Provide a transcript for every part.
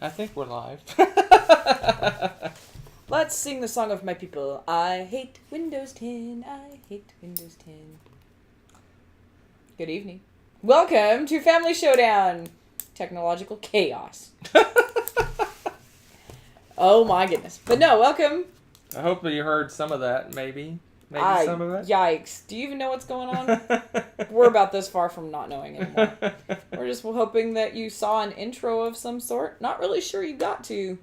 I think we're live. Let's sing the song of my people. I hate Windows 10. I hate Windows 10. Good evening. Welcome to Family Showdown. Technological chaos. Oh my goodness. But no, welcome. I hope that you heard some of that, maybe. Some of it. Yikes. Do you even know what's going on? We're about this far from not knowing anymore. We're just hoping that you saw an intro of some sort. Not really sure you got to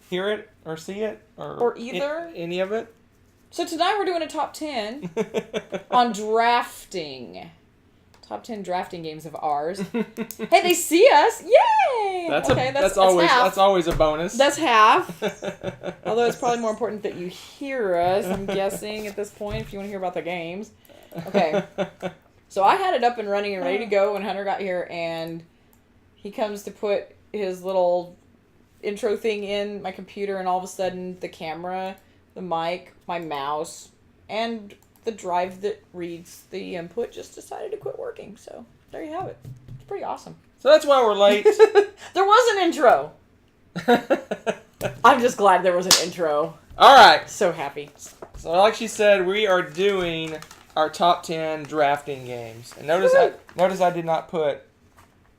hear it or see it or either. Any of it. So tonight we're doing a top 10 on drafting. Top 10 drafting games of ours. Hey, they see us! Yay! That's always a bonus. That's half. Although it's probably more important that you hear us, I'm guessing, at this point, if you want to hear about the games. Okay. So I had it up and running and ready to go when Hunter got here, and he comes to put his little intro thing in my computer, and all of a sudden the camera, the mic, my mouse, and the drive that reads the input just decided to quit working. So there you have it. It's pretty awesome. So that's why we're late. There was an intro. I'm just glad there was an intro. All right. So happy. So like she said, we are doing our top 10 drafting games. And notice I did not put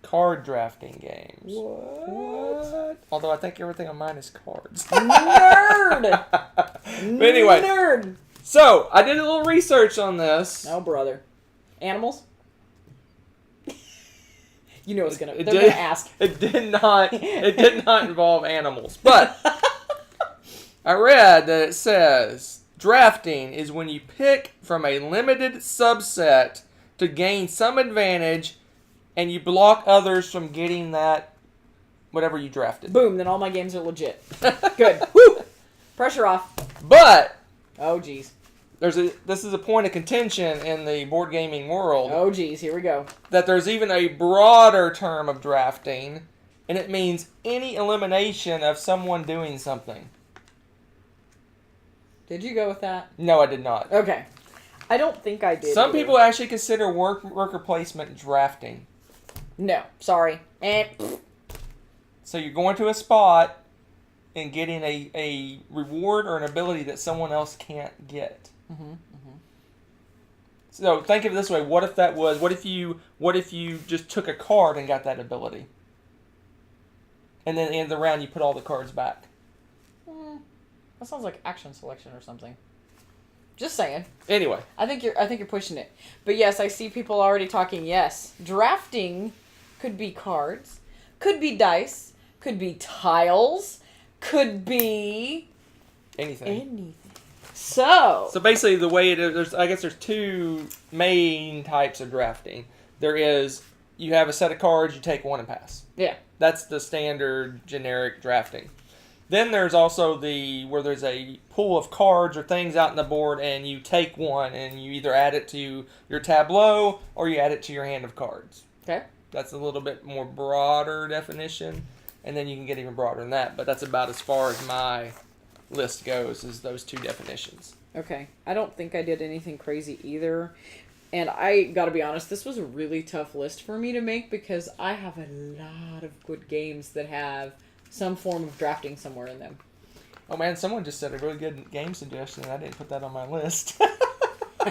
card drafting games. What? Although I think everything on mine is cards. Nerd! But anyway. Nerd! So, I did a little research on this. Oh, brother. Animals? You know they're going to ask. It did not involve animals. But I read that it says drafting is when you pick from a limited subset to gain some advantage and you block others from getting that whatever you drafted. Boom, then all my games are legit. Good. Woo! Pressure off. But oh, geez. This is a point of contention in the board gaming world. Oh, geez. Here we go. That there's even a broader term of drafting, and it means any elimination of someone doing something. Did you go with that? No, I did not. Okay. I don't think I did. Some people actually consider worker placement drafting. No. Sorry. So you're going to a spot and getting a reward or an ability that someone else can't get. Mm-hmm, mm-hmm. So think of it this way: what if you just took a card and got that ability, and then at the end of the round you put all the cards back? That sounds like action selection or something. Just saying. Anyway, I think you're pushing it, but yes, I see people already talking. Yes, drafting could be cards, could be dice, could be tiles, could be anything. So basically the way it is, I guess there's two main types of drafting. There is, you have a set of cards, you take one and pass. Yeah. That's the standard generic drafting. Then there's also where there's a pool of cards or things out on the board and you take one and you either add it to your tableau or you add it to your hand of cards. Okay. That's a little bit more broader definition, and then you can get even broader than that, but that's about as far as my list goes, is those two definitions. Okay. I don't think I did anything crazy either. And I gotta be honest, this was a really tough list for me to make because I have a lot of good games that have some form of drafting somewhere in them. Oh man, someone just said a really good game suggestion, and I didn't put that on my list.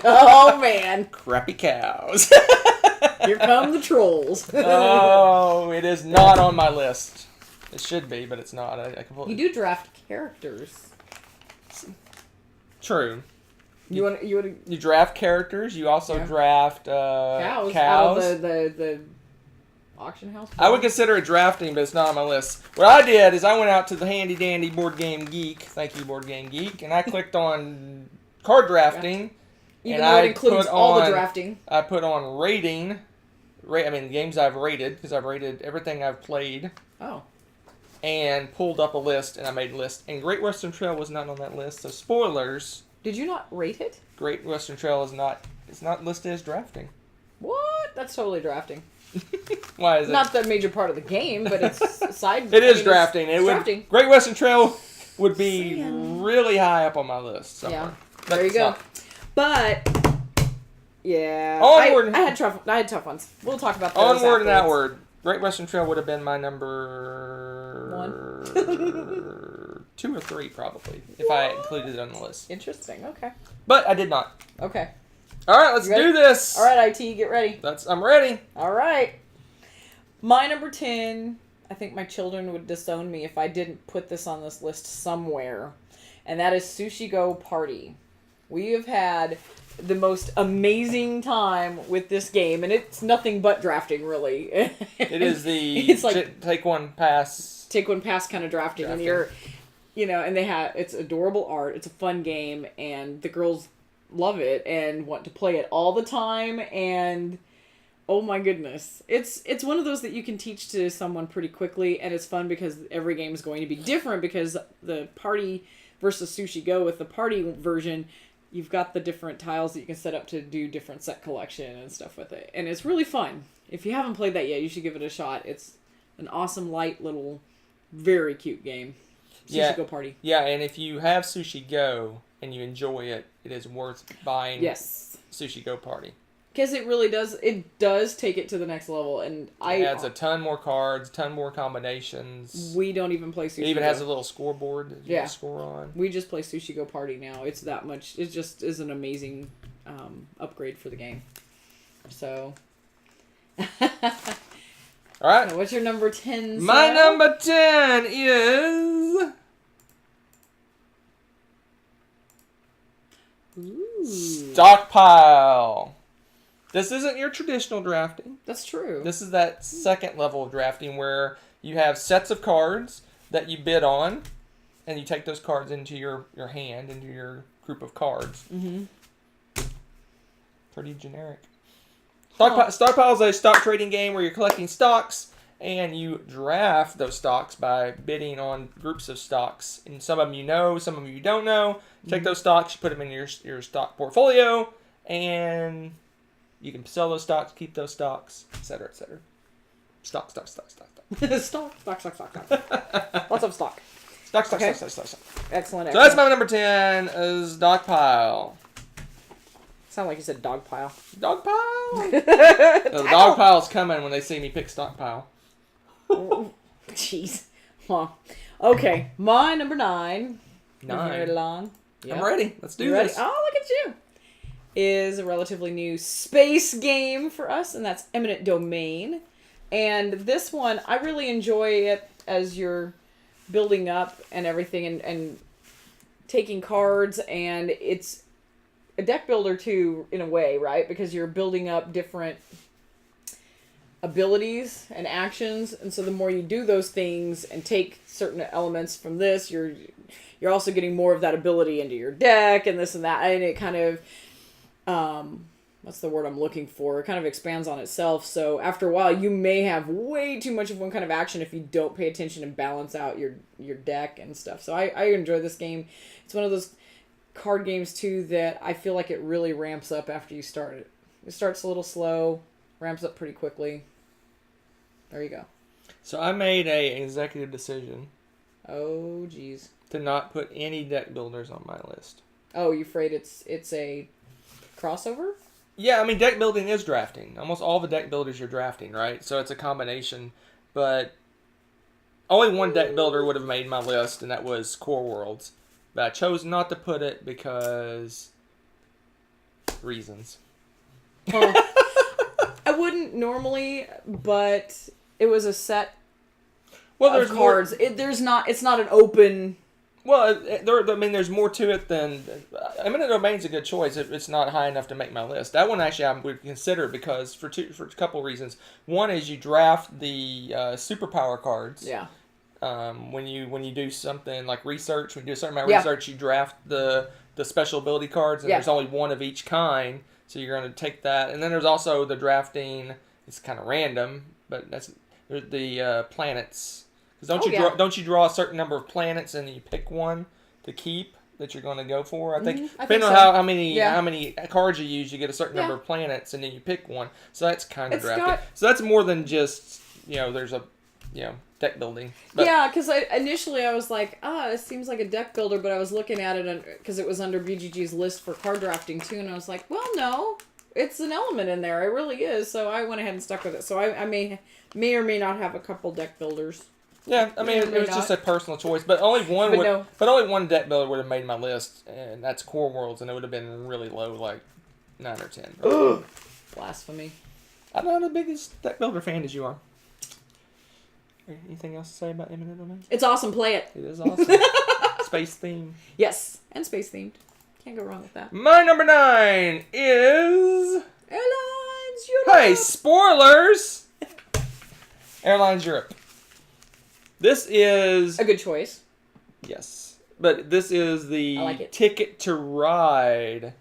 Oh man. Crappy cows. Here come the trolls. Oh, it is not on my list. It should be, but it's not. I completely... You do draft characters. True. You draft characters. You also draft cows out of the auction house. I would consider it drafting, but it's not on my list. What I did is I went out to the handy dandy Board Game Geek. Thank you, Board Game Geek, and I clicked on card drafting. Yeah. Even though it includes all the drafting. I put on rating. Games I've rated, because I've rated everything I've played. Oh. And pulled up a list, and I made a list. And Great Western Trail was not on that list, so spoilers. Did you not rate it? Great Western Trail is not listed as drafting. What? That's totally drafting. Why is it? Not the major part of the game, but it's side. It is drafting. Drafting. Great Western Trail would be really high up on my list somewhere. Yeah. There you go. But yeah, Onward. I had tough ones. We'll talk about those Onward and afterwards. outward. Great Western Trail would have been my number 2 or 3 probably if I included it on the list. Interesting. Okay. But I did not. Okay. All right, let's do this. All right, IT, get ready. I'm ready. All right. My number 10, I think my children would disown me if I didn't put this on this list somewhere, and that is Sushi Go Party. We have had the most amazing time with this game, and it's nothing but drafting, really. It is It's like take one pass kind of drafting. And you're, and it's adorable art. It's a fun game, and the girls love it and want to play it all the time, and oh my goodness. It's one of those that you can teach to someone pretty quickly, and it's fun because every game is going to be different, because the party versus Sushi Go, with the party version, you've got the different tiles that you can set up to do different set collection and stuff with it. And it's really fun. If you haven't played that yet, you should give it a shot. It's an awesome, light, little, very cute game. Sushi Go Party. Yeah, and if you have Sushi Go and you enjoy it, it is worth buying Sushi Go Party. Because it really does, take it to the next level. And it adds a ton more cards, ton more combinations. We don't even play Sushi Go. It even has a little scoreboard that you can score on. We just play Sushi Go Party now. It's that much. It just is an amazing upgrade for the game. So. All right. So what's your number 10? My number 10 is... Stockpile. This isn't your traditional drafting. That's true. This is that second level of drafting where you have sets of cards that you bid on, and you take those cards into your hand, into your group of cards. Mm-hmm. Pretty generic. Stockpile is a stock trading game where you're collecting stocks, and you draft those stocks by bidding on groups of stocks. And some of them you know, some of them you don't know. Take those stocks, you put them in your stock portfolio, and you can sell those stocks, keep those stocks, etc., etc. Stock. Stock. Lots of stock. Stock. Excellent. So that's my number 10 is Dogpile. Sound like you said dogpile. Dogpile? The dogpile's coming when they see me pick Stockpile. Jeez. Well, okay. My number 9. 9. Right along. Yep. I'm ready. Let's do this. Oh, look at you. Is a relatively new space game for us, and that's Eminent Domain. And this one, I really enjoy it as you're building up and everything, and taking cards, and it's a deck builder too, in a way, right? Because you're building up different abilities and actions, and so the more you do those things and take certain elements from this, you're also getting more of that ability into your deck, and this and that, and it kind of what's the word I'm looking for? It kind of expands on itself. So after a while, you may have way too much of one kind of action if you don't pay attention and balance out your deck and stuff. So I enjoy this game. It's one of those card games too that I feel like it really ramps up after you start it. It starts a little slow, ramps up pretty quickly. There you go. So I made an executive decision. Oh, geez. To not put any deck builders on my list. Oh, you afraid it's a crossover? Yeah, I mean, deck building is drafting. Almost all the deck builders you're drafting, right? So it's a combination. But only one deck builder would have made my list, and that was Core Worlds. But I chose not to put it because... reasons. I wouldn't normally, but it was a set of cards. It's not an open... Well, there's more to it than... Eminent Domain's a good choice if it's not high enough to make my list. That one, actually, I would consider because for a couple of reasons. One is you draft the superpower cards. Yeah. When you do something like research, when you do a certain amount of research, you draft the special ability cards, and there's only one of each kind, so you're going to take that. And then there's also the drafting. It's kind of random, but there's the planets. Because don't you draw a certain number of planets and then you pick one to keep that you're going to go for? I think depending on how many cards you use, you get a certain number of planets and then you pick one. So that's kind of drafting. So that's more than just there's a deck building. But, yeah, because initially I was like, it seems like a deck builder, but I was looking at it because it was under BGG's list for card drafting too, and I was like, well, no, It's an element in there. It really is. So I went ahead and stuck with it. So I may or may not have a couple deck builders. Yeah, I mean, it was just a personal choice, but only one deck builder would have made my list, and that's Core Worlds, and it would have been really low, like 9 or 10. Blasphemy. I'm not the biggest deck builder fan as you are. Anything else to say about Eminent Domain? It's awesome. Play it. It is awesome. Space theme. Yes, and space themed. Can't go wrong with that. My number 9 is Airlines Europe. Hey, spoilers! Airlines Europe. This is a good choice. Yes, but this is the Ticket to Ride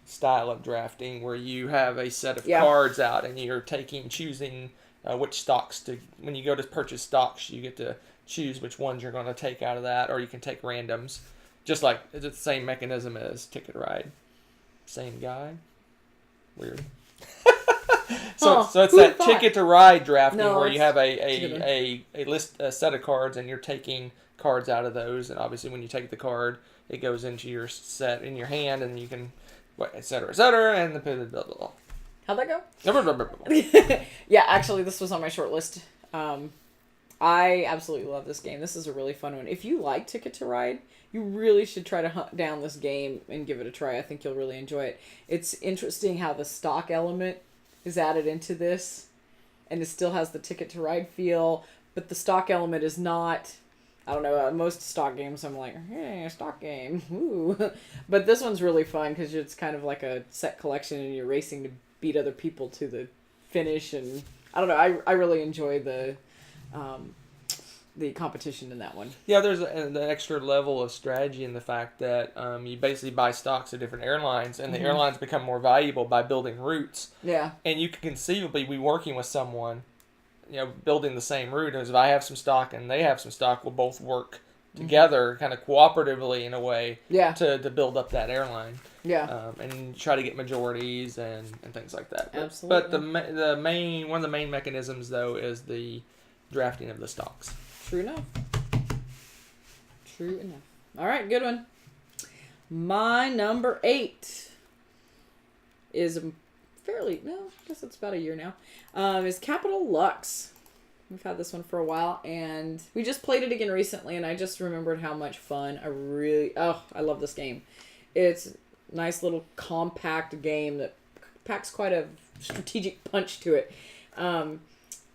style of drafting, where you have a set of cards out and you're choosing which stocks to. When you go to purchase stocks, you get to choose which ones you're going to take out of that, or you can take randoms. Just like it's the same mechanism as Ticket to Ride. Same guy. Weird. So it's that Ticket to Ride drafting where you have a set of cards and you're taking cards out of those, and obviously when you take the card, it goes into your set in your hand, and you can, et cetera, and the blah blah blah. How'd that go? Blah, blah, blah. Yeah, actually, this was on my short list. I absolutely love this game. This is a really fun one. If you like Ticket to Ride, you really should try to hunt down this game and give it a try. I think you'll really enjoy it. It's interesting how the stock element is added into this, and it still has the Ticket to Ride feel, but the stock element is not, I don't know, most stock games I'm like, hey, a stock game, ooh. But this one's really fun because it's kind of like a set collection and you're racing to beat other people to the finish, and I don't know, I really enjoy the competition in that one. Yeah, there's an extra level of strategy in the fact that you basically buy stocks of different airlines, and the airlines become more valuable by building routes. Yeah. And you could conceivably be working with someone, building the same route. As if I have some stock and they have some stock, we'll both work together, kind of cooperatively in a way, to build up that airline. Yeah. And try to get majorities and things like that. Absolutely. But one of the main mechanisms though is the drafting of the stocks. True enough. All right, good one. My number 8 is I guess it's about a year now. Is Capital Lux. We've had this one for a while, and we just played it again recently, and I just remembered how much fun I love this game. It's a nice little compact game that packs quite a strategic punch to it.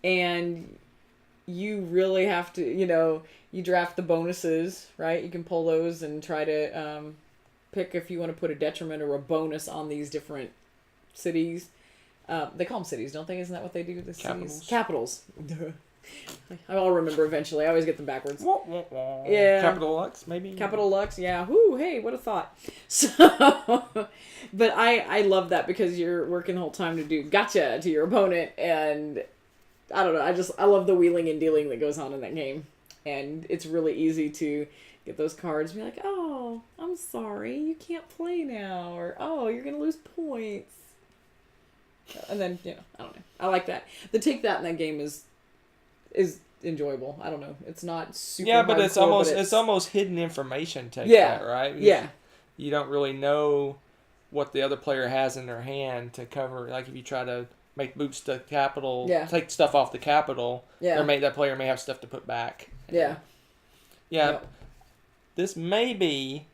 And you really have to, you draft the bonuses, right? You can pull those and try to pick if you want to put a detriment or a bonus on these different cities. They call them cities, don't they? Isn't that what they do with the cities? Capitals. I'll remember eventually. I always get them backwards. Yeah. Capital Lux, maybe? Capital Lux, yeah. Whoo, hey, what a thought. So, but I love that because you're working the whole time to do gotcha to your opponent, and I don't know. I love the wheeling and dealing that goes on in that game. And it's really easy to get those cards and be like, oh, I'm sorry, you can't play now. Or, oh, you're going to lose points. And then, I don't know. I like that. The take that in that game is enjoyable. I don't know. It's not super but it's almost hidden information take that, right? Because you don't really know what the other player has in their hand to cover. Like if you try to make boots to capital, take stuff off the capital, that player may have stuff to put back. Yeah. Yep. This may be,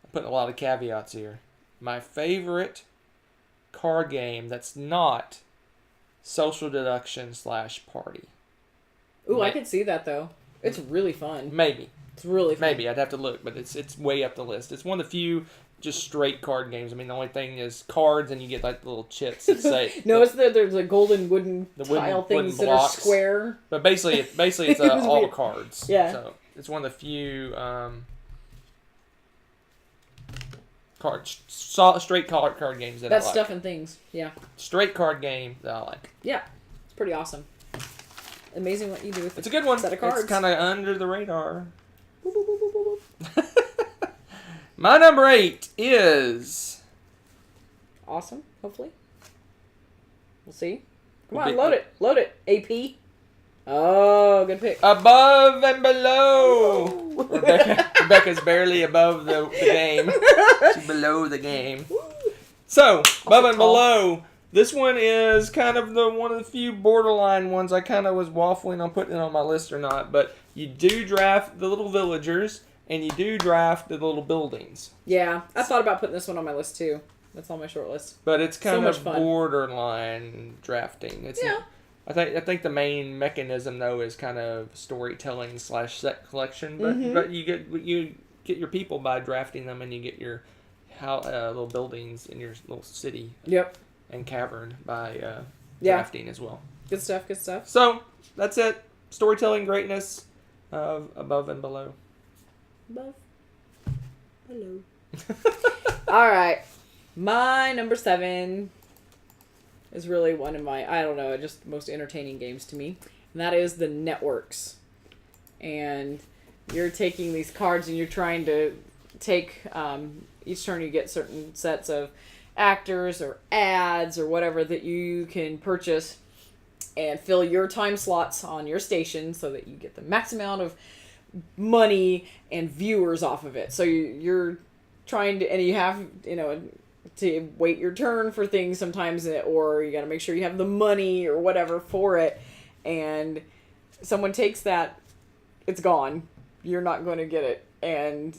I'm putting a lot of caveats here, my favorite card game that's not social deduction / party. Ooh, I could see that though. It's really fun. Maybe. It's really fun. Maybe. I'd have to look, but it's way up the list. It's one of the few just straight card games. I mean, the only thing is cards, and you get like little chips that say. No, there's a golden wooden tile things that are square. But basically it's all cards. Yeah. So it's one of the few straight card games that I like. That's stuff and things. Yeah. Straight card game that I like. Yeah, it's pretty awesome. Amazing what you do with it's a good one. Set of cards. It's kind of under the radar. Boop, boop, boop, boop, boop. My number 8 is awesome. Hopefully, we'll see. Come on, load it. AP. Oh, good pick. Above and below. Rebecca's barely above the game. She's below the game. So, above the and top. below, this one is kind of one of the few borderline ones. I kind of was waffling on putting it on my list or not, but you do draft the little villagers, and you do draft the little buildings. Yeah, I thought about putting this one on my list too. That's on my short list. But it's kind much of fun. borderline drafting. It's Yeah. I think the main mechanism though is kind of storytelling / set collection. But Mhm. but you get your people by drafting them, and you get your little buildings in your little city Yep. and cavern by Yeah. drafting as well. Good stuff. Good stuff. So that's it. Storytelling greatness of Above and Below. Above. Hello. All right. My number 7 is really one of my, I don't know, just most entertaining games to me. And that is the Networks. And you're taking these cards and you're trying to take, each turn you get certain sets of actors or ads or whatever that you can purchase and fill your time slots on your station so that you get the max amount of money and viewers off of it. So you're trying to, and you have, to wait your turn for things sometimes, or you got to make sure you have the money or whatever for it. And someone takes that, it's gone. You're not going to get it. And,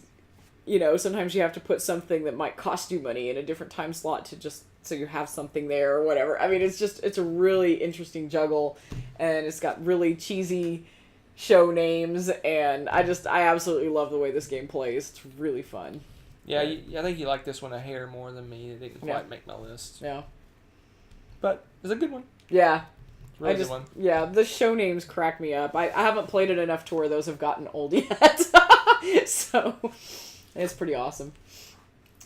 sometimes you have to put something that might cost you money in a different time slot to just so you have something there or whatever. I mean, it's a really interesting juggle, and it's got really cheesy show names, and I absolutely love the way this game plays. It's really fun. Yeah, I think you like this one a hair more than me. It didn't quite make my list. Yeah. But it's a good one. Yeah. It's a really good one. Yeah, the show names crack me up. I haven't played it enough to where those have gotten old yet. So, it's pretty awesome.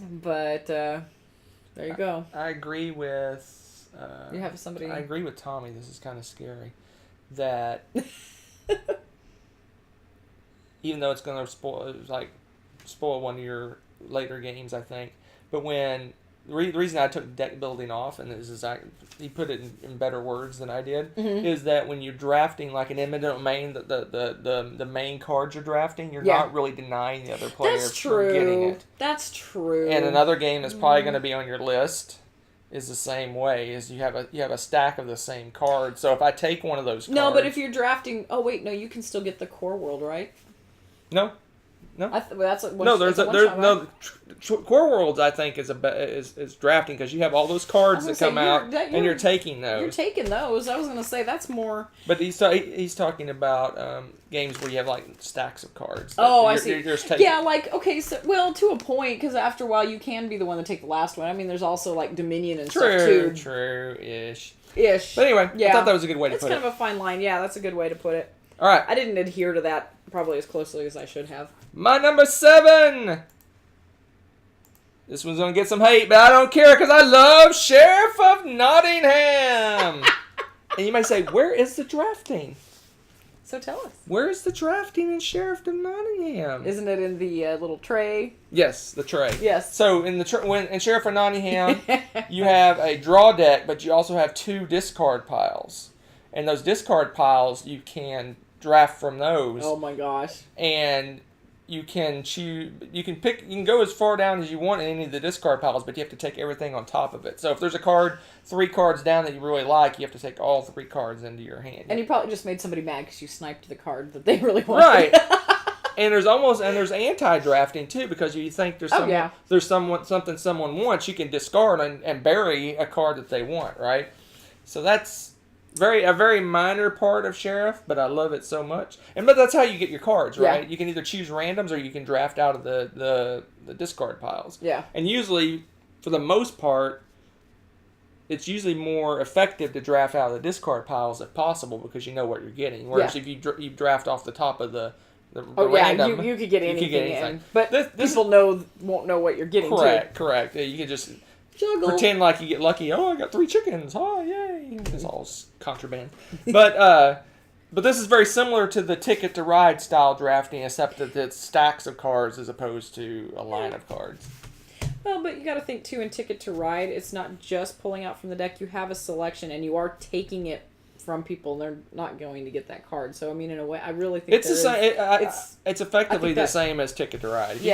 But, there you go. I agree with... you have somebody... I agree with Tommy. This is kind of scary. That... even though it's going to spoil one of your later games, I think. But when the reason I took deck building off, and he put it in better words than I did, is that when you're drafting like an eminent domain, the main cards you're drafting, you're not really denying the other player from getting it. That's true. And another game that's probably going to be on your list is the same way. Is you have a stack of the same cards. So if I take one of those cards, no, but if you're drafting, you can still get the core world, right? No. Core Worlds I think is drafting because you have all those cards that come out and you're taking those. You're taking those. I was gonna say that's more. But he's talking about games where you have like stacks of cards. I see. You're just taking. Yeah, to a point, because after a while you can be the one to take the last one. I mean, there's also like Dominion and stuff too. True-ish. Ish. But anyway, yeah. I thought that was a good way to put it. It's kind of a fine line. Yeah, that's a good way to put it. All right. I didn't adhere to that probably as closely as I should have. My number 7. This one's going to get some hate, but I don't care because I love Sheriff of Nottingham. And you may say, where is the drafting? So tell us. Where is the drafting in Sheriff of Nottingham? Isn't it in the little tray? Yes, the tray. Yes. So in in Sheriff of Nottingham, you have a draw deck, but you also have 2 discard piles. And those discard piles, you can draft from those. Oh my gosh. And you can choose. You can go as far down as you want in any of the discard piles, but you have to take everything on top of it. So if there's a card 3 cards down that you really like, you have to take all 3 cards into your hand. And you probably just made somebody mad because you sniped the card that they really wanted. Right. And there's anti-drafting too, because you think there's something someone wants, you can discard and bury a card that they want, right? So that's a very minor part of Sheriff, but I love it so much. But that's how you get your cards, right? Yeah. You can either choose randoms or you can draft out of the discard piles. Yeah. And usually, for the most part, it's usually more effective to draft out of the discard piles if possible because you know what you're getting. Whereas if you draft off the top of the random, you could get anything in. But this people won't know what you're getting Correct. You can just juggle. pretend like you get lucky. Oh, I got 3 chickens. Oh, yay. It's all contraband. But this is very similar to the Ticket to Ride style drafting, except that it's stacks of cards as opposed to a line of cards. Well, but you got to think, too, in Ticket to Ride, it's not just pulling out from the deck. You have a selection, and you are taking it from people, and they're not going to get that card. So I mean, in a way, I really think It's the same. It's effectively the same as Ticket to Ride. If you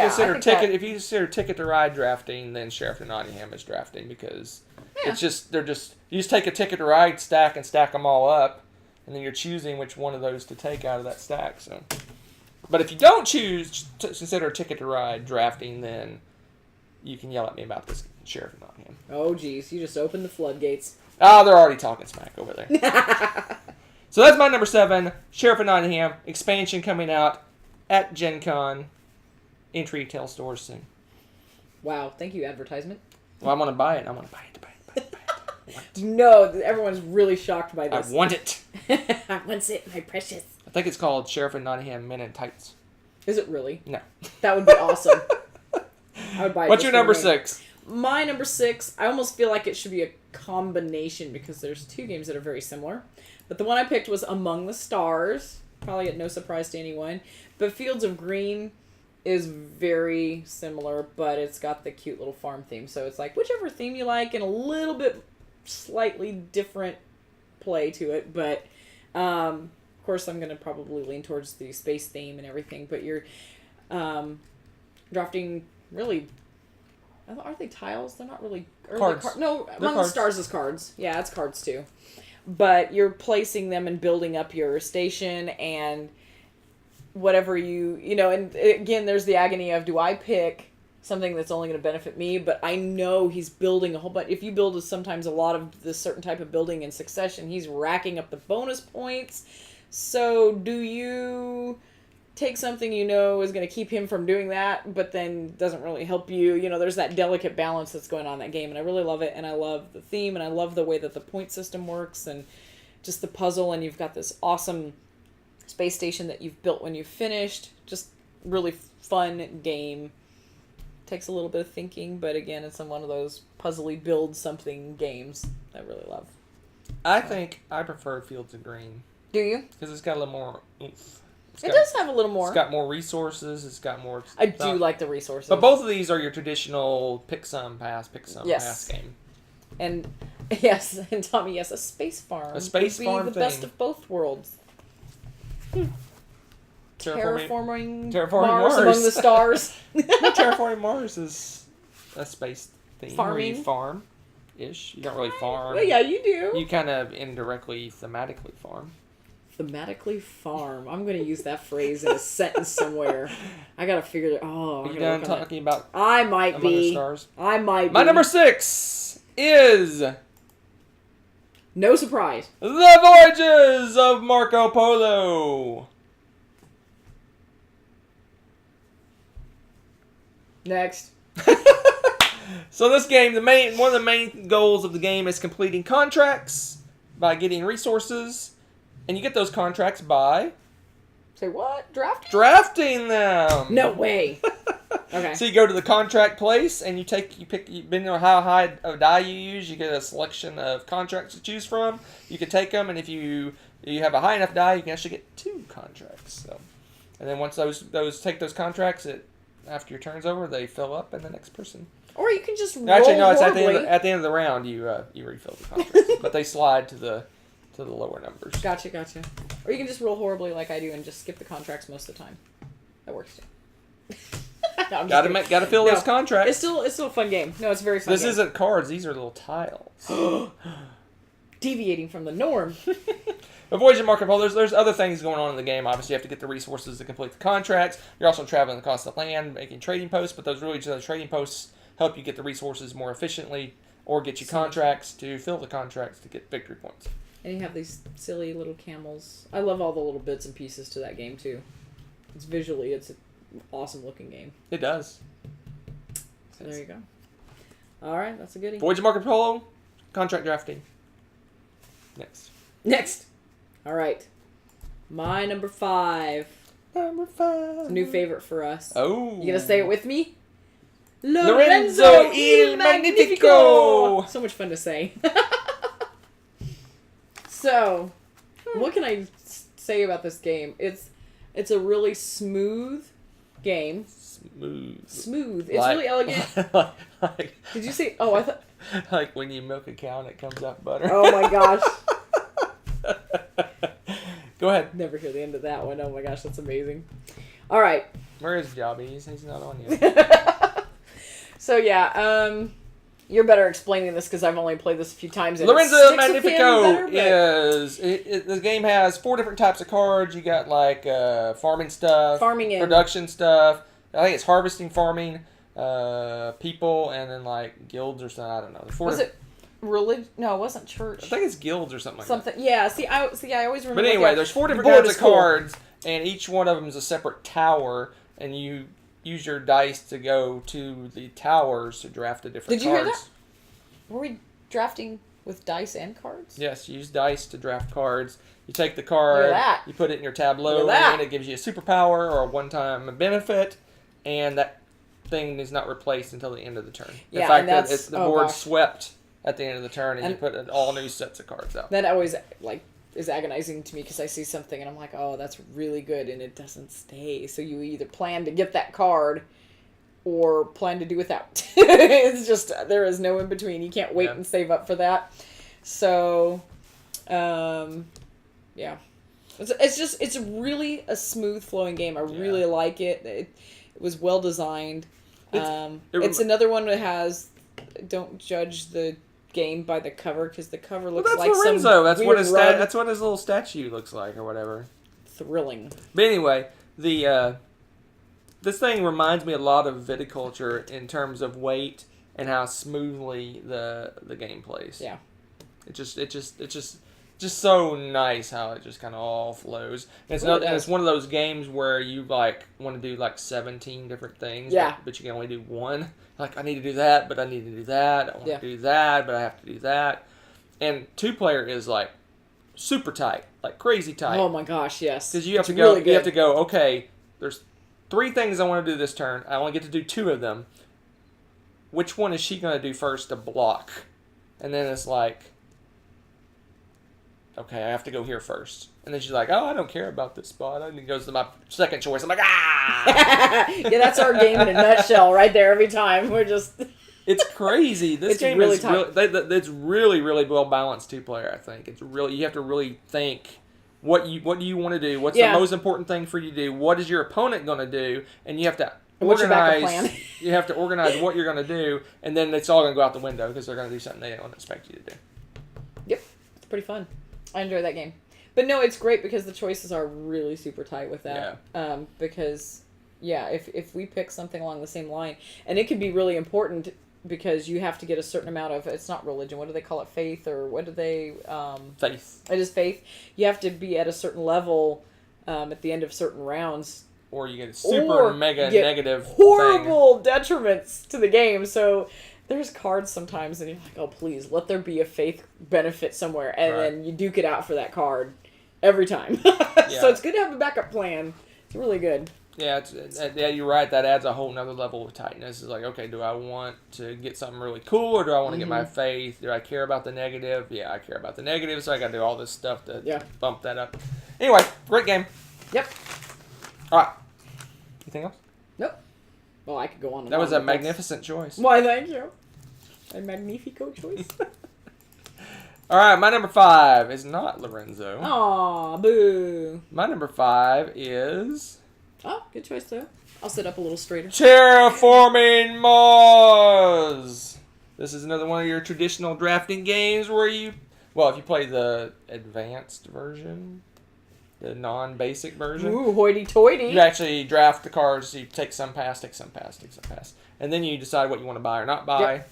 consider Ticket to Ride drafting, then Sheriff of Nottingham is drafting because you just take a Ticket to Ride stack and stack them all up, and then you're choosing which one of those to take out of that stack. So, but if you don't choose to consider Ticket to Ride drafting, then you can yell at me about this Sheriff of Nottingham. Oh, geez, you just opened the floodgates. Oh, they're already talking smack over there. So that's my number 7, Sheriff of Nottingham, expansion coming out at Gen Con in retail stores soon. Wow, thank you, advertisement. Well, I want to buy it. I want to buy it. No, everyone's really shocked by this. I want it. I want it, my precious. I think it's called Sheriff of Nottingham Men in Tights. Is it really? No. That would be awesome. I would buy it. What's your number 6? My number 6, I almost feel like it should be a combination because there's 2 games that are very similar. But the one I picked was Among the Stars. Probably at no surprise to anyone. But Fields of Green is very similar, but it's got the cute little farm theme. So it's like whichever theme you like and a little bit slightly different play to it. But, of course, I'm going to probably lean towards the space theme and everything. But you're drafting really... Aren't they tiles? They're not really... Cards. No, Among the Stars is cards. Yeah, it's cards too. But you're placing them and building up your station and whatever you know, and again, there's the agony of, do I pick something that's only going to benefit me? But I know he's building a whole bunch. If you build sometimes a lot of this certain type of building in succession, he's racking up the bonus points. So do you... take something you know is going to keep him from doing that, but then doesn't really help you. You know, there's that delicate balance that's going on in that game, and I really love it, and I love the theme, and I love the way that the point system works, and just the puzzle, and you've got this awesome space station that you've built when you've finished. Just really fun game. Takes a little bit of thinking, but again, it's one of those puzzly build something games I really love. I think I prefer Fields of Green. Do you? Because it's got a little more oomph. It does have a little more. It's got more resources. It's got more stuff. I do like the resources. But both of these are your traditional pick some, pass game. And yes, and Tommy, yes, a space farm. A space would farm be the thing. best of both worlds. Terraforming Mars among the stars. No, Terraforming Mars is a space theme. Farming. Where you farm-ish. You don't really farm. Well, yeah, you do. You kind of indirectly, thematically farm. Thematically farm. I'm going to use that phrase in a sentence somewhere. I got to figure it. Oh, Are you done talking about I might Among be. the Stars? I might be. My number 6 is no surprise. The Voyages of Marco Polo. Next. So this game, one of the main goals of the game is completing contracts by getting resources, and you get those contracts by Say what? drafting them. No way. Okay. So you go to the contract place and you pick, depending on how high a die you use, you get a selection of contracts to choose from. You can take them, and if you have a high enough die, you can actually get 2 contracts. So, and then once those take those contracts, after your turn's over, they fill up, and the next person. Or you can just roll Actually, no, it's horribly. at the end of the round you refill the contracts, but they slide to the lower numbers. Gotcha. Or you can just roll horribly like I do and just skip the contracts most of the time. That works too. No, Gotta fill those contracts. It's still a fun game. No, it's a very fun. This game. isn't cards; these are little tiles. Deviating from the norm. Voyage of Marco Polo. There's other things going on in the game. Obviously, you have to get the resources to complete the contracts. You're also traveling across the land, making trading posts. But those really just the trading posts help you get the resources more efficiently, or get you contracts to fill the contracts to get victory points. And you have these silly little camels. I love all the little bits and pieces to that game too. It's an awesome looking game. It does. So there you go. All right, that's a goodie. Voyage of Marco Polo, contract drafting. Next. All right. My number 5. Number 5. It's a new favorite for us. Oh. You gonna say it with me? Lorenzo il Magnifico. So much fun to say. So, what can I say about this game? It's a really smooth game. Smooth. It's really elegant. Did you say? Oh, I thought. Like when you milk a cow and it comes out butter. Oh my gosh. Go ahead. Never hear the end of that one. Oh my gosh, that's amazing. All right. Where is Jobby? He's not on yet. So yeah, you're better explaining this because I've only played this a few times. And Lorenzo it sticks with him Magnifico better, the game has 4 different types of cards. You got like farming stuff, Farming and- production stuff. I think it's harvesting, farming, people, and then like guilds or something. I don't know. Was it religion? No, it wasn't church. I think it's guilds or something like Something. Yeah. See, I always remember. that. But anyway, yeah, there's 4 the different board kinds is of cool. cards, and each one of them is a separate tower, and you use your dice to go to the towers to draft the different Did you hear cards. that? Were we drafting with dice and cards? Yes, you use dice to draft cards. You take the Look card, at that. you put it in your tableau, Look at that. and it gives you a superpower or a one-time benefit, and that thing is not replaced until the end of the turn. Yeah, the fact and that that's- the oh, board's gosh. swept at the end of the turn, and you And- put all new sets of cards out. That always is agonizing to me because I see something and I'm like, oh, that's really good, and it doesn't stay. So you either plan to get that card or plan to do without. It's just there is no in between. You can't wait Yeah. and save up for that. So, yeah, it's really a smooth flowing game. I really like it. It was well designed. It's another one that has. Don't judge the game by the cover because the cover Well, looks that's like Lorenzo. some That's what weird his rug. that's what his little statue looks like, or whatever. Thrilling. But anyway, the this thing reminds me a lot of Viticulture in terms of weight and how smoothly the game plays. Yeah. It's just so nice how it just kind of all flows. And it's Really not, and does. it's one of those games where you like want to do like 17 different things. Yeah. But you can only do one. Like I need to do that, but I need to do that. I want Yeah. to do that, but I have to do that. And 2-player is like super tight, like crazy tight. Oh my gosh, yes. Because you have It's to go. really You have good. to go. Okay, there's 3 things I want to do this turn. I only get to do 2 of them. Which one is she going to do first to block? And then it's like, okay, I have to go here first. And then she's like, oh, I don't care about this spot. And it goes to my second choice. I'm like, ah! Yeah, that's our game in a nutshell, right there. Every time we're just. It's crazy. This It's game really is tight. it's really well balanced 2-player. I think it's really you have to really think what do you want to do? What's Yeah. the most important thing for you to do? What is your opponent going to do? And you have to What's your backup organize. plan? You have to organize what you're going to do, and then it's all going to go out the window because they're going to do something they don't expect you to do. Yep, it's pretty fun. I enjoy that game. But no, it's great because the choices are really super tight with that. Because, yeah, if we pick something along the same line, and it can be really important because you have to get a certain amount of, it's not religion, what do they call it, faith, or what do they, Faith, it is faith. You have to be at a certain level at the end of certain rounds. or you get a super Or mega get negative thing. horrible detriments to the game. So there's cards sometimes, and you're like, oh, please, let there be a faith benefit somewhere. And Right. then you duke it out for that card every time. Yeah. So it's good to have a backup plan. It's really good. Yeah, yeah, you're right. That adds a whole nother level of tightness. It's like, okay, do I want to get something really cool, or do I want to get my faith? Do I care about the negative? Yeah, I care about the negative, so I got to do all this stuff to Yeah. bump that up. Anyway, great game. Yep. All right. Anything else? Nope. Well, I could go on and That was on, a but that's- magnificent choice. Why, thank you. A magnifico choice. All right, my number 5 is not Lorenzo. Aw, boo. My number 5 is Oh, good choice, though. I'll sit up a little straighter. Terraforming Mars. This is another one of your traditional drafting games where you, well, if you play the advanced version, the non-basic version, Ooh, hoity-toity. you actually draft the cards. You take some pass, take some pass, take some pass, and then you decide what you want to buy or not buy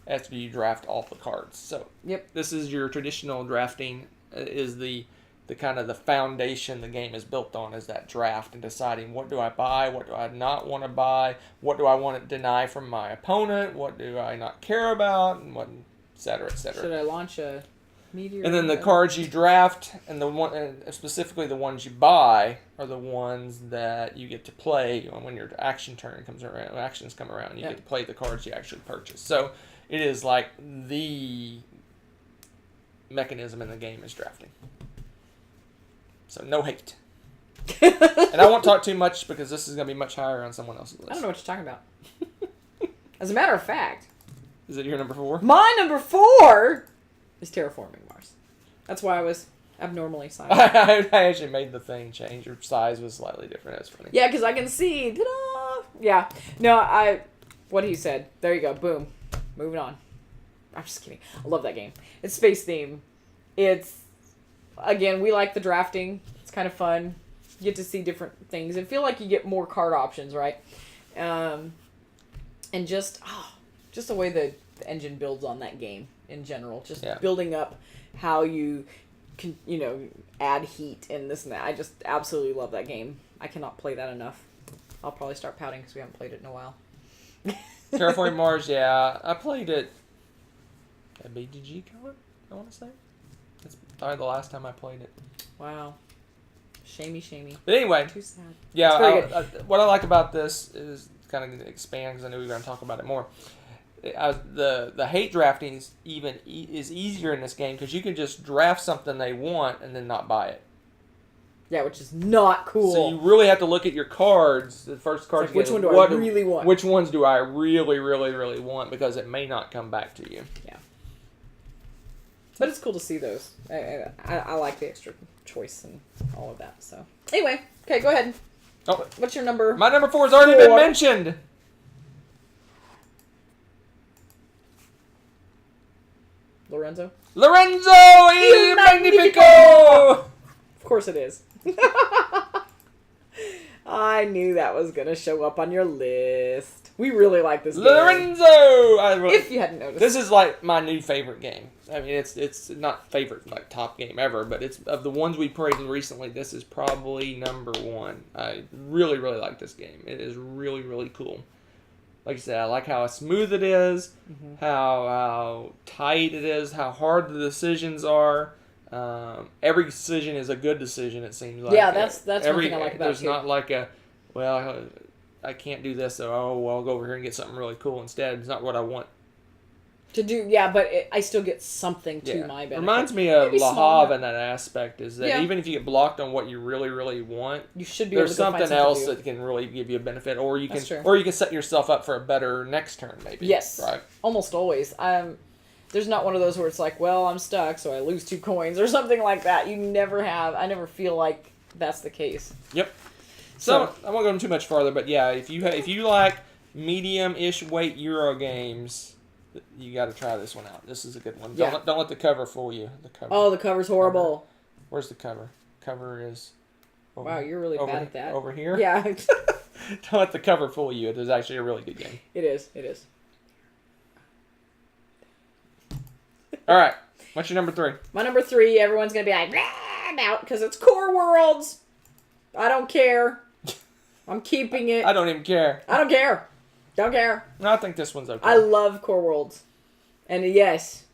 after you draft all the cards. So, Yep. this is your traditional drafting. Is the kind of the foundation the game is built on, is that draft and deciding what do I buy, what do I not want to buy, what do I want to deny from my opponent, what do I not care about, and what, et cetera, et cetera. Should I launch a meteor? And then the cards you draft and specifically the ones you buy are the ones that you get to play when your action turn comes around. When actions come around, you Yep. get to play the cards you actually purchase. So it is like the mechanism in the game is drafting. So no hate. And I won't talk too much because this is going to be much higher on someone else's list. I don't know what you're talking about. As a matter of fact, Is it your number 4? my number 4 is Terraforming Mars. That's why I was abnormally sized. I actually made the thing change. Your size was slightly different. That's funny. Yeah, because I can see. Ta-da! Yeah. No, what he said. There you go. Boom. Moving on. I'm just kidding. I love that game. It's space theme. It's, again, we like the drafting. It's kind of fun. You get to see different things. And feel like you get more card options, right? And just the way the engine builds on that game in general. Just building up how you can, add heat and this and that. I just absolutely love that game. I cannot play that enough. I'll probably start pouting because we haven't played it in a while. Terraforming Mars, yeah. I played it at BGG Con, I want to say. That's probably the last time I played it. Wow. Shamey. But anyway. Too sad. Yeah, what I like about this is kind of expand because I knew we were going to talk about it more. The hate drafting is easier in this game because you can just draft something they want and then not buy it. Yeah, which is not cool. So you really have to look at your cards. The first cards. Like, which one do I really want? Which ones do I really, really, really want? Because it may not come back to you. Yeah. But it's cool to see those. I like the extra choice and all of that. So anyway, okay, go ahead. Oh, what's your number? My number 4 has already been mentioned. Lorenzo Il Magnifico! Of course it is. I knew that was going to show up on your list. We really like this game. Lorenzo! If you hadn't noticed. This is like my new favorite game. I mean, it's not favorite, like top game ever, but it's of the ones we played recently, this is probably number 1. I really, really like this game. It is really, really cool. Like I said, I like how smooth it is, how tight it is, how hard the decisions are. Every decision is a good decision, it seems like. Yeah, that's one thing I like about it. There's not like I can't do this, so I'll go over here and get something really cool instead. It's not what I want to do. Yeah, but I still get something to my benefit. Reminds me of La Havre in that aspect, is that even if you get blocked on what you really, really want, you should be able to something else that can really give you a benefit, or you can set yourself up for a better next turn, maybe. Yes, right. Almost always. There's not one of those where it's like, well, I'm stuck, so I lose 2 coins or something like that. I never feel like that's the case. Yep. So I won't go too much farther, but yeah, if you like medium-ish weight Euro games, you got to try this one out. This is a good one. Yeah. Don't let the cover fool you. The cover's horrible. Where's the cover? Cover is. Wow, you're really bad at that. Over here. Yeah. Don't let the cover fool you. It is actually a really good game. It is. All right. What's your number 3? My number 3, everyone's going to be like, out, because it's Core Worlds. I don't care. I'm keeping it. I don't even care. I don't care. Don't care. No, I think this one's okay. I love Core Worlds. And yes,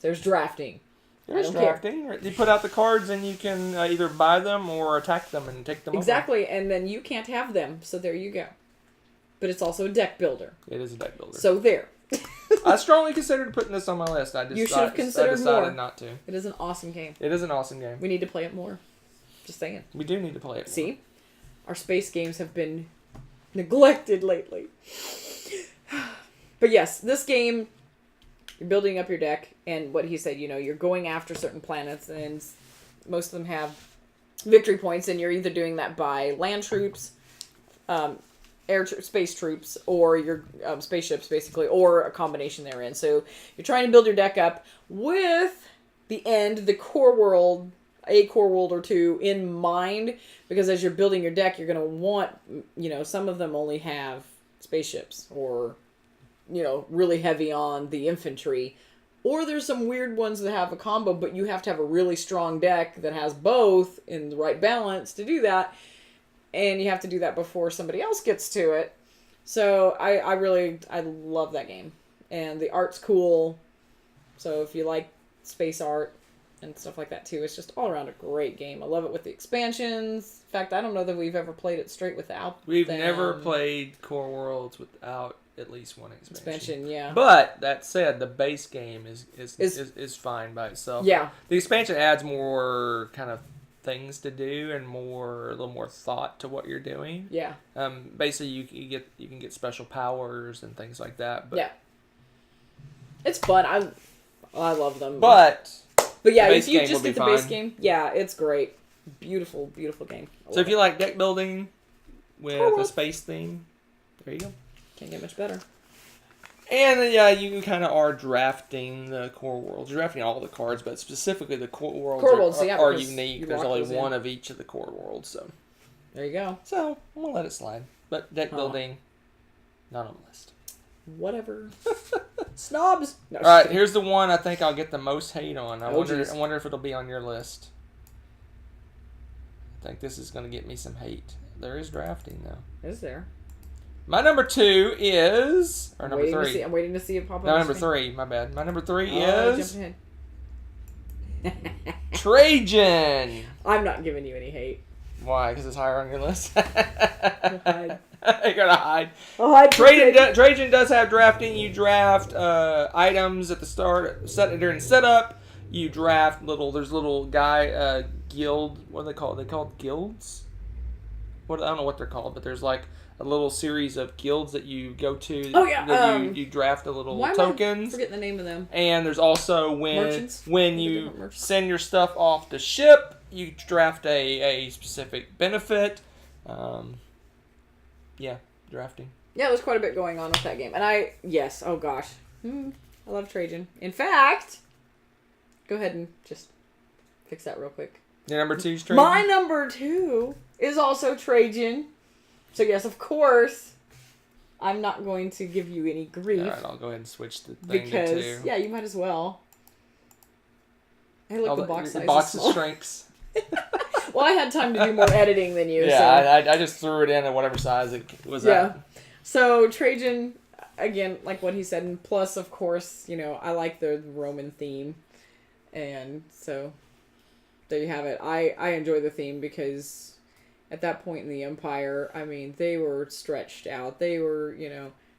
there's drafting. There's drafting. You put out the cards and you can either buy them or attack them and take them Exactly, and then you can't have them, so there you go. But it's also a deck builder. It is a deck builder. So there. I strongly considered putting this on my list. You should have considered more. I decided not to. It is an awesome game. It is an awesome game. We need to play it more. Just saying. We do need to play it more. See? Our space games have been neglected lately. But yes, this game, you're building up your deck, and what he said, you're going after certain planets, and most of them have victory points, and you're either doing that by land troops, space troops, or your spaceships, basically, or a combination therein. So you're trying to build your deck up with the core world, a core world or two in mind, because as you're building your deck, you're going to want, some of them only have spaceships, or, really heavy on the infantry, or there's some weird ones that have a combo, but you have to have a really strong deck that has both in the right balance to do that. And you have to do that before somebody else gets to it. So I love that game. And the art's cool. So if you like space art and stuff like that too, it's just all around a great game. I love it with the expansions. In fact, I don't know that we've ever played it straight without We've them. never played Core Worlds without at least one expansion. Yeah. But that said, the base game is fine by itself. Yeah. The expansion adds more kind of things to do and a little more thought to what you're doing. Yeah. Basically, you can get special powers and things like that. But yeah. It's fun. I love them. But But yeah, base if you game just will get be the base fine. game, yeah, it's great. Beautiful, beautiful game. So if you like deck building with Core a World. space theme, there you go. Can't get much better. And then, yeah, you kind of are drafting the core worlds. You're drafting all the cards, but specifically the core worlds Core worlds, are, yeah, are because unique. you There's lock only those in. one of each of the core worlds, so There you go. I'm gonna let it slide. But deck Huh. building, not on the list. Whatever. Snobs. No, All right, here's the one I think I'll get the most hate on. I Oh, wonder geez. if it'll be on your list. I think this is gonna get me some hate. There is drafting though. Is there? My number 2 is or number 3. I'm waiting to see it pop up. No, on number the screen. 3. My bad. My number 3 Oh, is jumping ahead. Trajan. I'm not giving you any hate. Why? Because it's higher on your list. hide. You're gonna hide. Oh, I Trajan does have drafting. You draft items at the start, during setup. You draft there's little guy guild. What are they called? They called guilds. I don't know what they're called, but there's like a little series of guilds that you go to. Oh, yeah, That you draft a little Why am I tokens. forgetting the name of them? And there's also Merchants? when The you different merchants. send your stuff off the ship, you draft a specific benefit. Yeah, drafting. Yeah, there's quite a bit going on with that game. And I love Trajan. In fact, go ahead and just fix that real quick. Your number 2 is Trajan? My number 2 is also Trajan. So yes, of course, I'm not going to give you any grief. Alright, I'll go ahead and switch the thing Because, to 2. yeah, you might as well. Hey, look, the box size the box is small. shrinks. Well, I had time to do more editing than you. Yeah, so. I just threw it in at whatever size it was Yeah. at. So Trajan, again, like what he said, and plus, of course, I like the Roman theme, and so there you have it. I enjoy the theme because at that point in the Empire, I mean, they were stretched out. They were,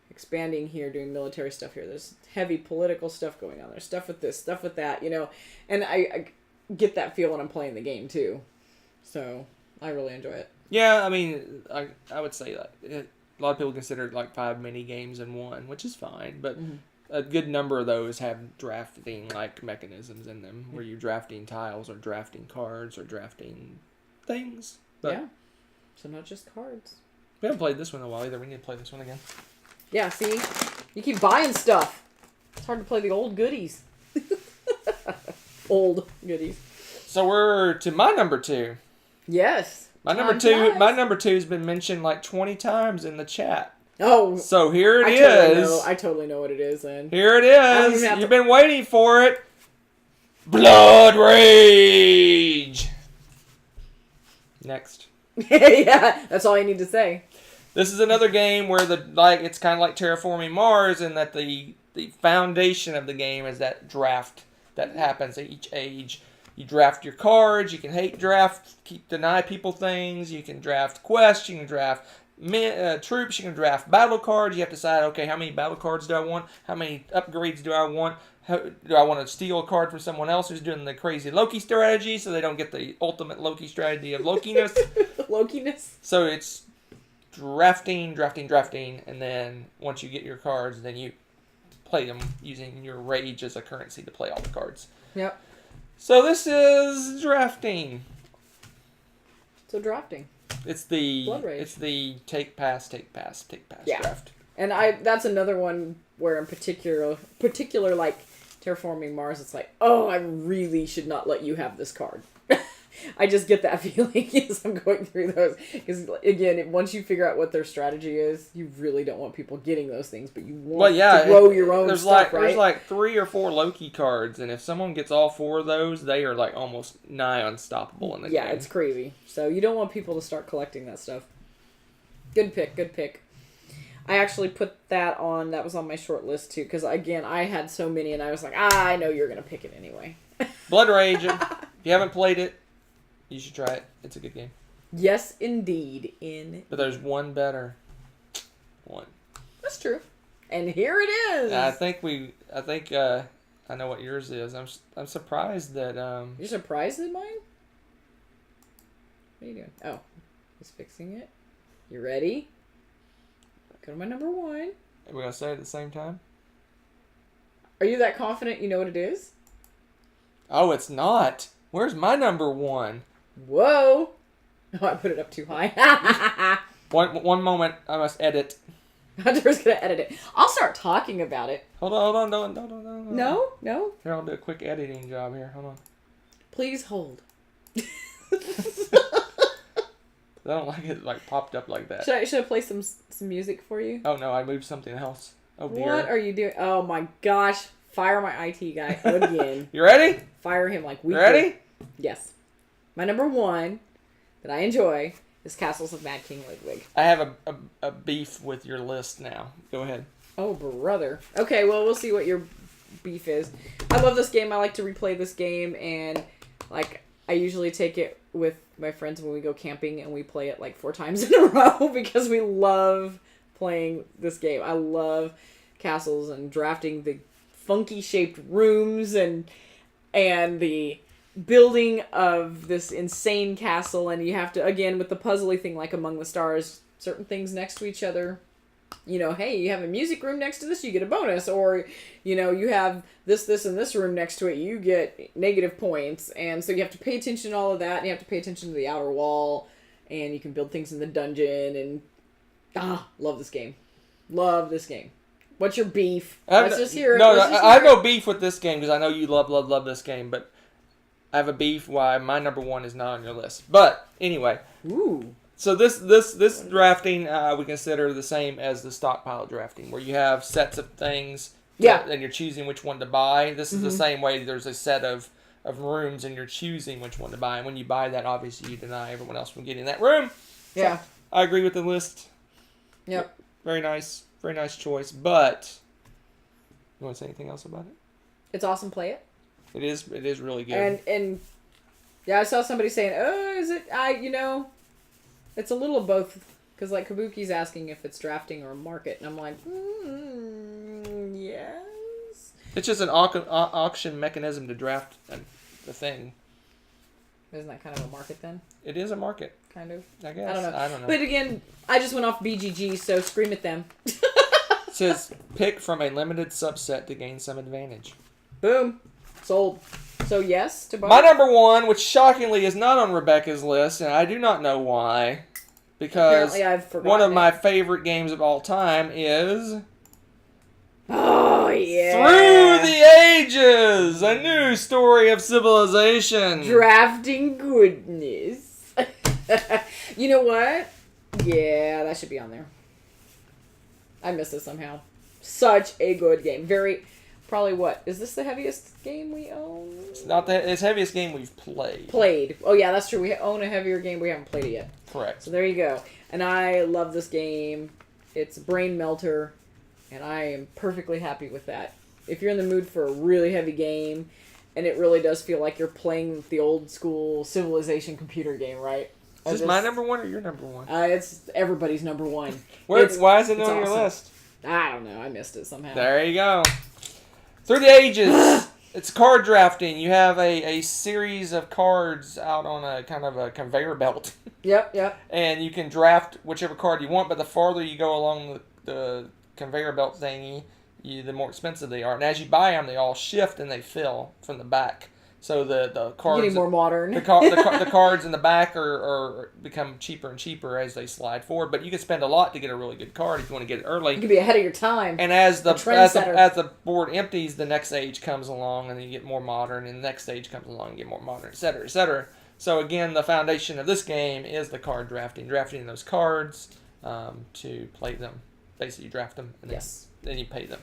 expanding here, doing military stuff here. There's heavy political stuff going on. There's stuff with this, stuff with that, and I get that feel when I'm playing the game too. So I really enjoy it. Yeah, I mean, I would say that a lot of people consider it like 5 mini games in one, which is fine, but a good number of those have drafting like mechanisms in them, where you're drafting tiles or drafting cards or drafting things. But Yeah. So not just cards. we haven't played this one in a while either. We need to play this one again. Yeah, see? You keep buying stuff. It's hard to play the old goodies. Old goodies. So we're to my number 2. Yes. My Time number 2 flies. my number 2 has been mentioned like 20 times in the chat. Oh, So here it I totally know what it is then. Here it don't is. even have You've to- been waiting for it. Blood Rage. Next. Yeah, that's all you need to say. This is another game where it's kind of like Terraforming Mars, in that the foundation of the game is that draft that happens at each age. You draft your cards. You can hate draft, deny people things. You can draft quests. You can draft troops. You can draft battle cards. You have to decide, okay, how many battle cards do I want? How many upgrades do I want? Do I want to steal a card from someone else who's doing the crazy Loki strategy so they don't get the ultimate Loki strategy of Lokiness? Lokiness. So it's drafting, and then once you get your cards, then you play them using your rage as a currency to play all the cards. Yep. So this is drafting. So drafting. It's the Blood Rage. It's the take pass Yeah. draft. And that's another one where in particular like Terraforming Mars, it's like, oh, I really should not let you have this card. I just get that feeling as I'm going through those. Because, again, once you figure out what their strategy is, you really don't want people getting those things, but you want to grow your own stuff, right? There's like 3 or 4 Loki cards, and if someone gets all 4 of those, they are like almost nigh unstoppable in the game. Yeah, it's crazy. So you don't want people to start collecting that stuff. Good pick. I actually put that was on my short list too, because again, I had so many and I was like, I know you're going to pick it anyway. Blood Rage. If you haven't played it, you should try it. It's a good game. Yes, indeed. But there's one better. One. That's true. And here it is. I think I know what yours is. I'm surprised that You're surprised at mine? What are you doing? Oh, he's fixing it. You ready? Go to my number 1. we're gonna say it at the same time. Are you that confident you know what it is? Oh, it's not. Where's my number one? Whoa! Oh, I put it up too high. One moment. I must edit. Hunter's gonna edit it. I'll start talking about it. Hold on. No. No? Here, I'll do a quick editing job here. Hold on. Please hold. I don't like it popped up like that. Should I play some music for you? Oh no, I moved something else. Oh dear. What are you doing? Oh my gosh. Fire my IT guy again. You ready? Fire him like we You ready? Yes. My number one that I enjoy is Castles of Mad King Ludwig. I have a beef with your list now. Go ahead. Oh, brother. Okay, well, we'll see what your beef is. I love this game. I like to replay this game, and, I usually take it with my friends when we go camping, and we play it, 4 times in a row because we love playing this game. I love castles and drafting the funky-shaped rooms and the building of this insane castle, and you have to, again, with the puzzly thing like Among the Stars, certain things next to each other. Hey, you have a music room next to this, you get a bonus. Or, you have this, and this room next to it, you get negative points. And so you have to pay attention to all of that, and you have to pay attention to the outer wall, and you can build things in the dungeon, and, love this game. Love this game. What's your beef? Let's just hear it. No, I have no beef with this game because I know you love this game, but I have a beef why my number one is not on your list. But anyway, so this drafting we consider the same as the stockpile drafting, where you have sets of things, and you're choosing which one to buy. This is the same way. There's a set of rooms, and you're choosing which one to buy. And when you buy that, obviously you deny everyone else from getting that room. Yeah, so, I agree with the list. Yep. Very nice choice. But you want to say anything else about it? It's awesome. Play it. It is really good. And yeah, I saw somebody saying, "Oh, is it?" It's a little of both, because Kabuki's asking if it's drafting or a market, and I'm like, yes. It's just an auction mechanism to draft the thing. Isn't that kind of a market then? It is a market, kind of. I guess. I don't know. But again, I just went off BGG, so scream at them. It says pick from a limited subset to gain some advantage. Boom. Sold. So yes to both. My number one, which shockingly is not on Rebecca's list, and I do not know why, because apparently I've forgotten one of my favorite games of all time is Oh yeah. Through the Ages, a new story of civilization. Drafting goodness. You know what? Yeah, that should be on there. I missed it somehow. Such a good game. Probably what? Is this the heaviest game we own? It's not it's heaviest game we've played. Played. Oh yeah, that's true. We own a heavier game. We haven't played it yet. Correct. So there you go. And I love this game. It's a brain melter. And I am perfectly happy with that. If you're in the mood for a really heavy game, and it really does feel like you're playing the old school Civilization computer game, right? Is this my number one or your number one? It's everybody's number one. Why is it on your awesome. list? I don't know. I missed it somehow. There you go. Through the Ages. It's card drafting. You have a series of cards out on a kind of a conveyor belt. Yep. And you can draft whichever card you want, but the farther you go along the conveyor belt thingy, the more expensive they are. And as you buy them, they all shift and they fill from the back. So the cards getting more modern. The cards in the back are become cheaper and cheaper as they slide forward. But you can spend a lot to get a really good card if you want to get it early. You can be ahead of your time. And as the board empties, the next age comes along, and then you get more modern. And the next age comes along, and you get more modern, etc., etc. So again, the foundation of this game is the card drafting those cards to play them. Basically, you draft them, and then you pay them.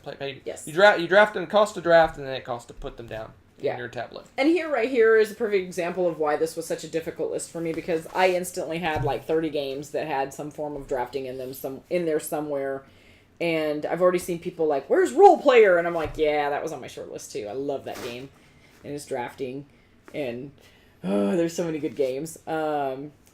Yes. You draft them, cost to draft, and then it costs to put them down in your tablet. And right here is a perfect example of why this was such a difficult list for me, because I instantly had 30 games that had some form of drafting in them, in there somewhere. And I've already seen people where's Role Player? And I'm like, yeah, that was on my short list too. I love that game. And it's drafting. And there's so many good games.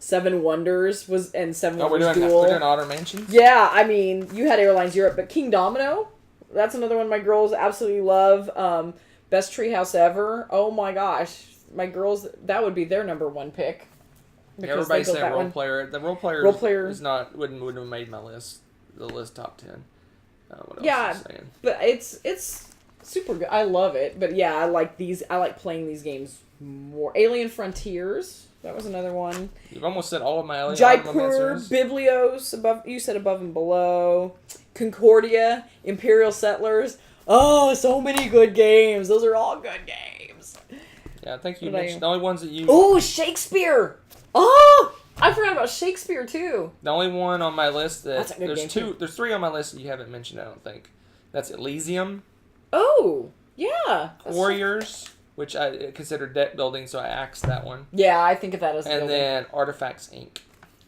Seven Wonders was, and Seven Wonders Duel. We're doing Otter Mansions? Yeah, I mean, you had Airlines Europe, but King Domino, that's another one my girls absolutely love. Best Treehouse Ever. Oh my gosh. My girls, that would be their number one pick. Everybody said Role Player. The Role Player is not, wouldn't have made my list, the list top 10. What else is saying? But it's super good. I love it. But yeah, I like these. I like playing these games more. Alien Frontiers. That was another one. You've almost said all of my Alien Jaipur, answers. Biblios, above. You said Above and Below. Concordia, Imperial Settlers. Oh, so many good games. Those are all good games. Yeah, I think you What about mentioned you? the only ones that you. Oh, Shakespeare. Oh, I forgot about Shakespeare too. The only one on my list that That's a good there's game, two. too. There's three on my list that you haven't mentioned. I don't think. That's Elysium, Oh, yeah. That's- Warriors, which I consider deck building, so I axed that one, Yeah, I think of that as a and good then Artifacts Inc.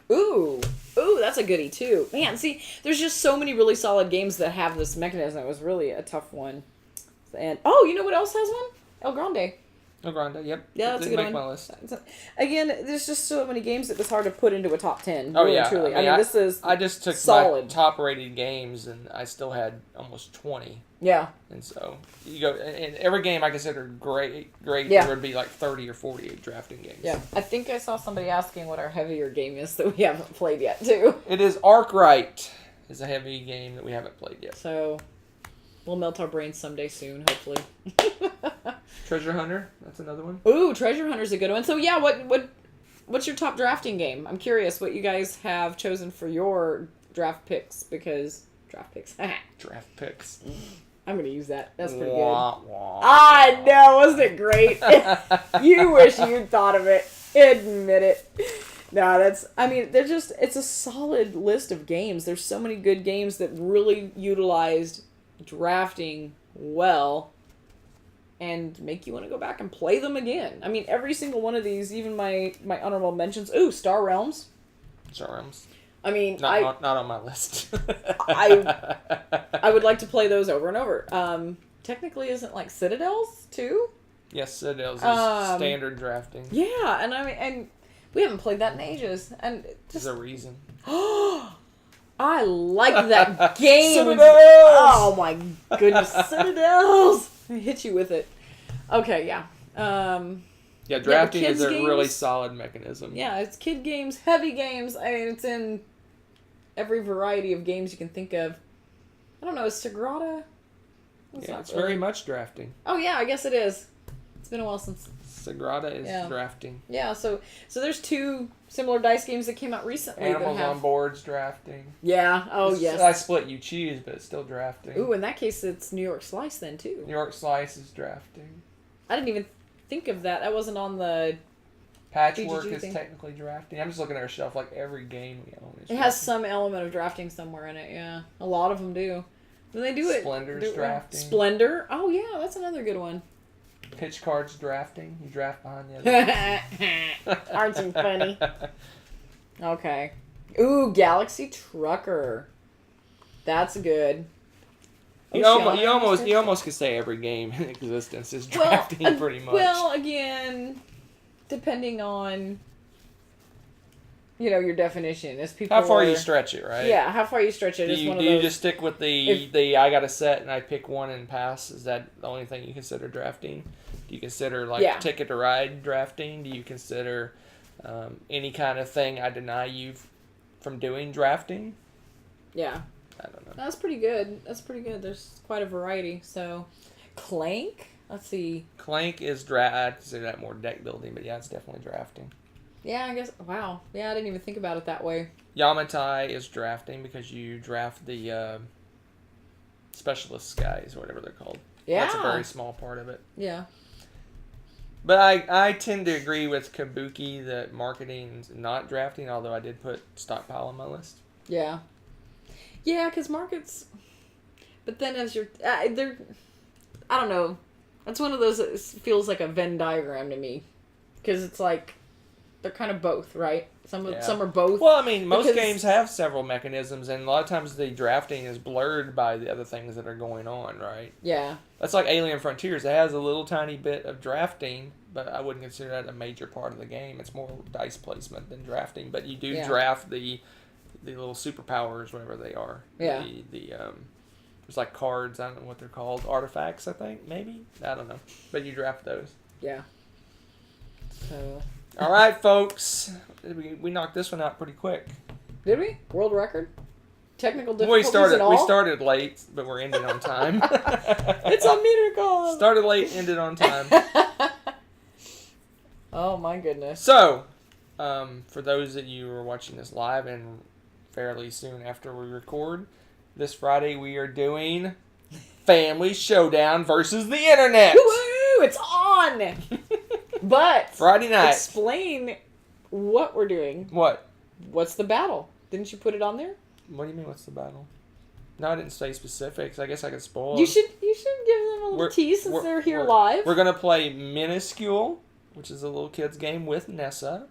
one. Ooh, that's a goodie too. Man, see, there's just so many really solid games that have this mechanism. It was really a tough one. And oh, you know what else has one? El Grande. El Grande, yep. Yeah, that's a Didn't good make one. my list. Again, there's just so many games that it's hard to put into a top 10. Oh really, yeah, truly. I mean, this is I just took my solid. top-rated games, and I still had almost 20. Yeah. And so you go, and every game I considered great. Yeah. There would be like 30 or 40 drafting games. Yeah. I think I saw somebody asking what our heavier game is that we haven't played yet too. It is Arkwright. Is a heavy game that we haven't played yet. So we'll melt our brains someday soon, hopefully. Treasure Hunter. That's another one. Ooh, Treasure Hunter's a good one. So yeah, what's your top drafting game? I'm curious what you guys have chosen for your draft picks because draft picks. Draft picks. I'm gonna use that. That's pretty good. Wah, wah. I know, wasn't it great? You wish you'd thought of it. Admit it. No, it's a solid list of games. There's so many good games that really utilized drafting well and make you want to go back and play them again. I mean, every single one of these, even my honorable mentions. Ooh, Star Realms. Star Realms. I mean, Not on my list. I would like to play those over and over. Technically, isn't like Citadels too? Yes, Citadels is Um, standard drafting. Yeah, and I mean, and we haven't played that in ages, and There's just a reason. I like that game. Citadels! Oh my goodness, Citadels! I hit you with it. Okay, yeah. Yeah, drafting kids' is a really games- solid mechanism. Yeah, it's kid games, heavy games. I mean, it's in every variety of games you can think of. I don't know, is Sagrada? It's very much drafting. Oh yeah, I guess it is. It's been a while since. Sagrada is Yeah. drafting. Yeah, so there's two similar dice games that came out recently. Animals that have... on boards drafting. Yeah. Oh I yes. split you choose, but it's still drafting. Ooh, in that case, it's New York Slice then too. New York Slice is drafting. I didn't even think of that. That wasn't on the. Patchwork BGG is thing. technically drafting. I'm just looking at our shelf. Like every game we own is It has some element of drafting somewhere in it. Yeah, a lot of them do. Then they do it. Splendor's do it well. drafting. Splendor. Oh yeah, that's another good one. Pitch cards drafting. You draft behind the other. Aren't you funny? Okay. Ooh, Galaxy Trucker. That's good. You almost could say every game in existence is drafting pretty much. Well, again, depending on your definition, as people. How far are, you stretch it, right? Yeah, how far you stretch it. Do It's you, one do of you those. just stick with the I got a set and I pick one and pass? Is that the only thing you consider drafting? Do you consider Ticket to Ride drafting? Do you consider any kind of thing I deny you from doing drafting? Yeah, I don't know. that's pretty good. There's quite a variety. So, Clank. Let's see. Clank is draft. I consider that more deck building, but yeah, it's definitely drafting. Yeah, I guess. Wow. Yeah, I didn't even think about it that way. Yamatai is drafting because you draft the specialist guys or whatever they're called. Yeah. That's a very small part of it. Yeah. But I tend to agree with Kabuki that marketing's not drafting, although I did put Stockpile on my list. Yeah. Yeah, because markets. But then as you're. They're. I don't know. That's one of those that feels like a Venn diagram to me. Because it's like. They're kind of both, right? Some are both. Well, I mean, most because- games have several mechanisms, and a lot of times the drafting is blurred by the other things that are going on, right? Yeah. That's like Alien Frontiers. It has a little tiny bit of drafting, but I wouldn't consider that a major part of the game. It's more dice placement than drafting, but you do draft the little superpowers, whatever they are. Yeah. There's like cards, I don't know what they're called. Artifacts, I think, maybe? I don't know. But you draft those. Yeah. So. All right, folks. We knocked this one out pretty quick. Did we? World record? technical We difficulties and all. started late, but we're ending on time. It's a miracle. Started late, ended on time. Oh my goodness. So, for those of you who are watching this live and fairly soon after we record, this Friday we are doing Family Showdown versus the Internet. Woo! It's on. But Friday night. explain what we're doing. What? What's the battle? Didn't you put it on there? What do you mean? What's the battle? No, I didn't say specifics. I guess I could spoil. You should give them a little tease since they're here live. We're gonna play Minuscule, which is a little kids game with Nessa.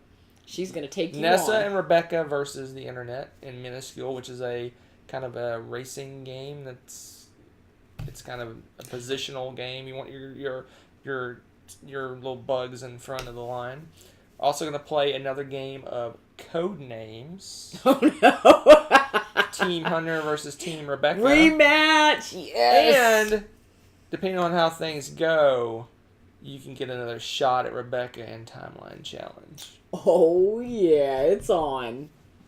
She's gonna take you Nessa on. and Rebecca versus the Internet in Minuscule, which is a kind of a racing game. It's kind of a positional game. You want your little bugs in front of the line. Also gonna play another game of Code Names. Oh no! Team Hunter versus Team Rebecca. Rematch! Yes! And depending on how things go, you can get another shot at Rebecca in Timeline Challenge. Oh yeah, it's on.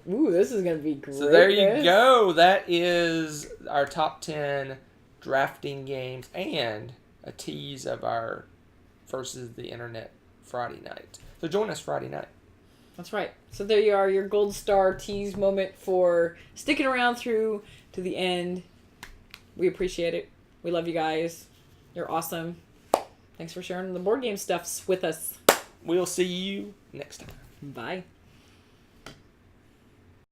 Ooh, this is gonna be great. So there you go. That is our top 10 drafting games and a tease of our versus the Internet Friday night. So join us Friday night. That's right. So there you are, your gold star tease moment for sticking around through to the end. We appreciate it. We love you guys. You're awesome. Thanks for sharing the board game stuffs with us. We'll see you next time. Bye.